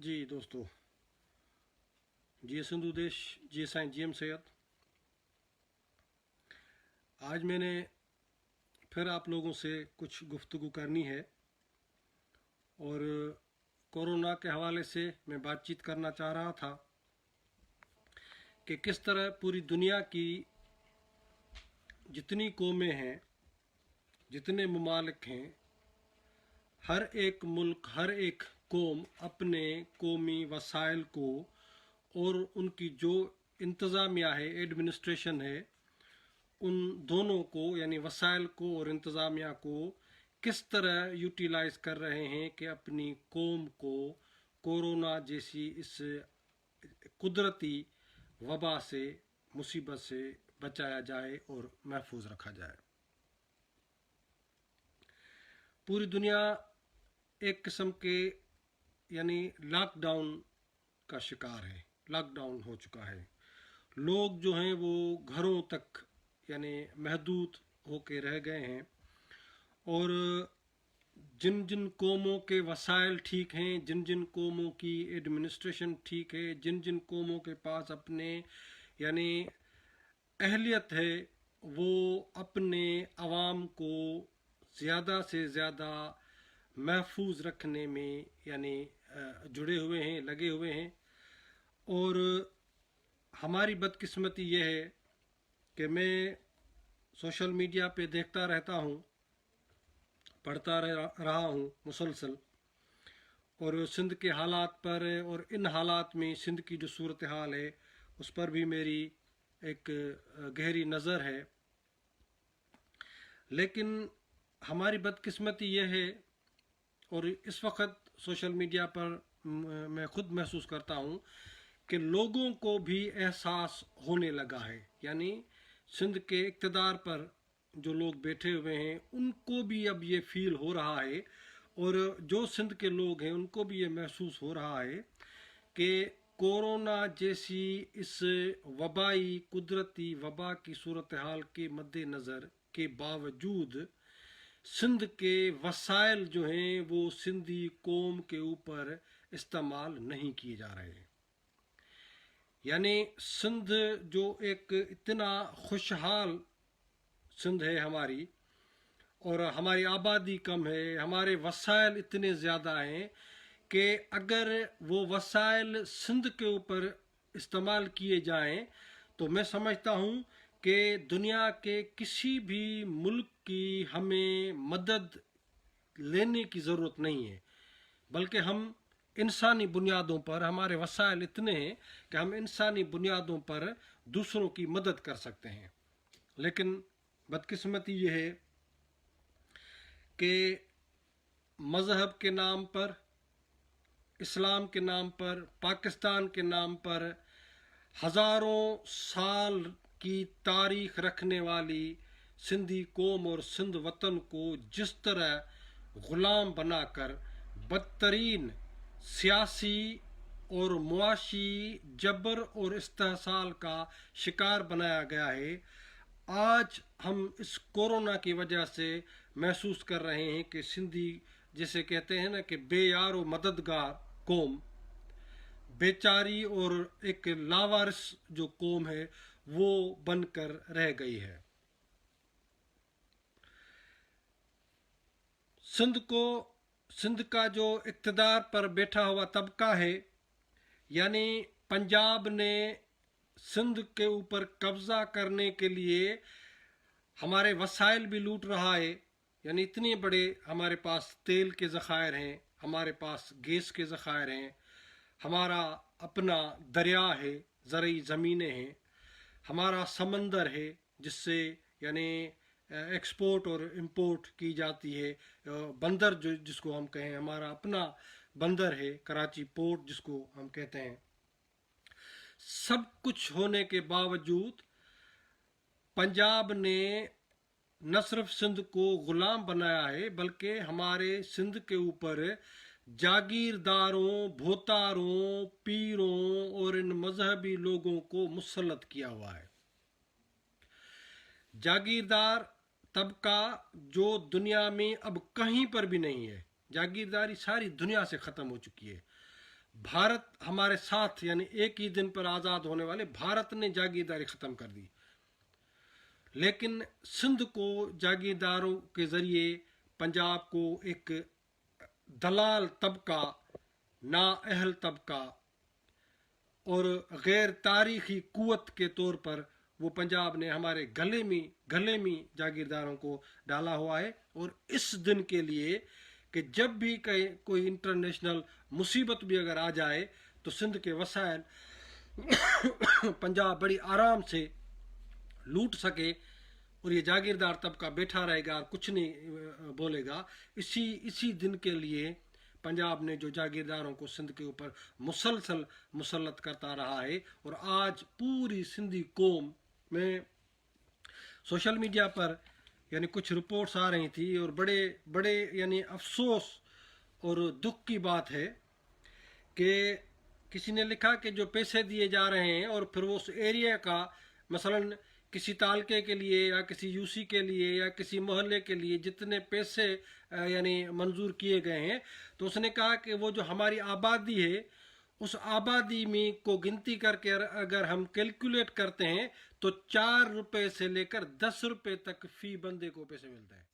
जी दोस्तों, जी सिंधु देश, जी साईं GM सैयद। आज मैंने फिर आप लोगों से कुछ गुफ्तगू करनी है और कोरोना के हवाले से मैं बातचीत करना चाह रहा था कि किस तरह पूरी दुनिया की जितनी कौमें हैं, जितने ममालिक हैं, हर एक मुल्क, हर एक कौम अपने कौमी वसाइल को और उनकी जो इंतज़ामिया है, एडमिनिस्ट्रेशन है, उन दोनों को यानी वसाइल को और इंतज़ामिया को किस तरह यूटिलाइज़ कर रहे हैं कि अपनी कौम को कोरोना जैसी इस कुदरती वबा से, मुसीबत से बचाया जाए और महफूज रखा जाए। पूरी दुनिया एक किस्म के यानी लॉकडाउन का शिकार है, लॉकडाउन हो चुका है। लोग जो हैं वो घरों तक यानी महदूद होके रह गए हैं और जिन जिन कौमों के वसाइल ठीक हैं, जिन जिन कौमों की एडमिनिस्ट्रेशन ठीक है, जिन जिन कौमों के पास अपने यानी अहलियत है, वो अपने अवाम को ज़्यादा से ज़्यादा महफूज रखने में यानी जुड़े हुए हैं, लगे हुए हैं। और हमारी बदकिस्मती ये है कि मैं सोशल मीडिया पे देखता रहता हूँ, पढ़ता रहा हूँ मुसलसल, और सिंध के हालात पर और इन हालात में सिंध की जो सूरत हाल है उस पर भी मेरी एक गहरी नज़र है। लेकिन हमारी बदकिस्मती ये है, और इस वक्त सोशल मीडिया पर मैं ख़ुद महसूस करता हूँ कि लोगों को भी एहसास होने लगा है, यानी सिंध के इक़्तिदार पर जो लोग बैठे हुए हैं उनको भी अब ये फ़ील हो रहा है, और जो सिंध के लोग हैं उनको भी ये महसूस हो रहा है कि कोरोना जैसी इस वबाई कुदरती वबा की सूरत हाल के मद्देनज़र के बावजूद सिंध के वसाइल जो हैं वो सिंधी कौम के ऊपर इस्तेमाल नहीं किए जा रहे हैं। यानी सिंध जो एक इतना खुशहाल सिंध है हमारी, और हमारी आबादी कम है, हमारे वसाइल इतने ज़्यादा हैं कि अगर वो वसाइल सिंध के ऊपर इस्तेमाल किए जाएं तो मैं समझता हूँ कि दुनिया के किसी भी मुल्क की हमें मदद लेने की ज़रूरत नहीं है, बल्कि हम इंसानी बुनियादों पर, हमारे वसाइल इतने हैं कि हम इंसानी बुनियादों पर दूसरों की मदद कर सकते हैं। लेकिन बदकिस्मती ये है कि मज़हब के नाम पर, इस्लाम के नाम पर, पाकिस्तान के नाम पर हज़ारों साल की तारीख़ रखने वाली सिंधी कौम और सिंध वतन को जिस तरह ग़ुलाम बनाकर बदतरीन सियासी और मुआशी जबर और इस्तेहसाल का शिकार बनाया गया है, आज हम इस कोरोना की वजह से महसूस कर रहे हैं कि सिंधी, जिसे कहते हैं ना कि बेयार व मददगार कौम, बेचारी और एक लावारिस जो कौम है वो बनकर रह गई है। सिंध का जो इक़्तिदार पर बैठा हुआ तबका है, यानी पंजाब ने सिंध के ऊपर कब्ज़ा करने के लिए हमारे वसाइल भी लूट रहा है। यानी इतने बड़े हमारे पास तेल के ज़ख़ायर हैं, हमारे पास गैस के ज़ख़ायर हैं, हमारा अपना दरिया है, ज़रई ज़मीनें हैं, हमारा समंदर है जिससे यानी एक्सपोर्ट और इंपोर्ट की जाती है, बंदर जो जिसको हम कहें, हमारा अपना बंदर है, कराची पोर्ट जिसको हम कहते हैं। सब कुछ होने के बावजूद पंजाब ने न सिर्फ सिंध को ग़ुलाम बनाया है, बल्कि हमारे सिंध के ऊपर जागीरदारों, भोतारों, पीरों और इन मजहबी लोगों को मुसल्लत किया हुआ है। जागीरदार तबका जो दुनिया में अब कहीं पर भी नहीं है, जागीरदारी सारी दुनिया से ख़त्म हो चुकी है। भारत हमारे साथ, यानी एक ही दिन पर आज़ाद होने वाले भारत ने जागीरदारी ख़त्म कर दी, लेकिन सिंध को जागीरदारों के ज़रिए पंजाब को एक दलाल तबका, नाअहल तबका और गैर तारीखी कुवत के तौर पर वो पंजाब ने हमारे गले में जागीरदारों को डाला हुआ है। और इस दिन के लिए कि जब भी कहीं कोई इंटरनेशनल मुसीबत भी अगर आ जाए तो सिंध के वसाइल पंजाब बड़ी आराम से लूट सके और ये जागीरदार तबका बैठा रहेगा और कुछ नहीं बोलेगा। इसी दिन के लिए पंजाब ने जो जागीरदारों को सिंध के ऊपर मुसलसल मुसलत करता रहा है। और आज पूरी सिंधी कौम में सोशल मीडिया पर यानी कुछ रिपोर्ट्स आ रही थी और बड़े बड़े यानी अफसोस और दुख की बात है कि किसी ने लिखा कि जो पैसे दिए जा रहे हैं और फिर वो उस एरिया का मसलन किसी तालके के लिए या किसी यूसी के लिए या किसी मोहल्ले के लिए जितने पैसे यानी मंजूर किए गए हैं, तो उसने कहा कि वो जो हमारी आबादी है उस आबादी में को गिनती करके अगर हम कैलकुलेट करते हैं तो 4 रुपए से लेकर 10 रुपए तक फी बंदे को पैसे मिलते हैं।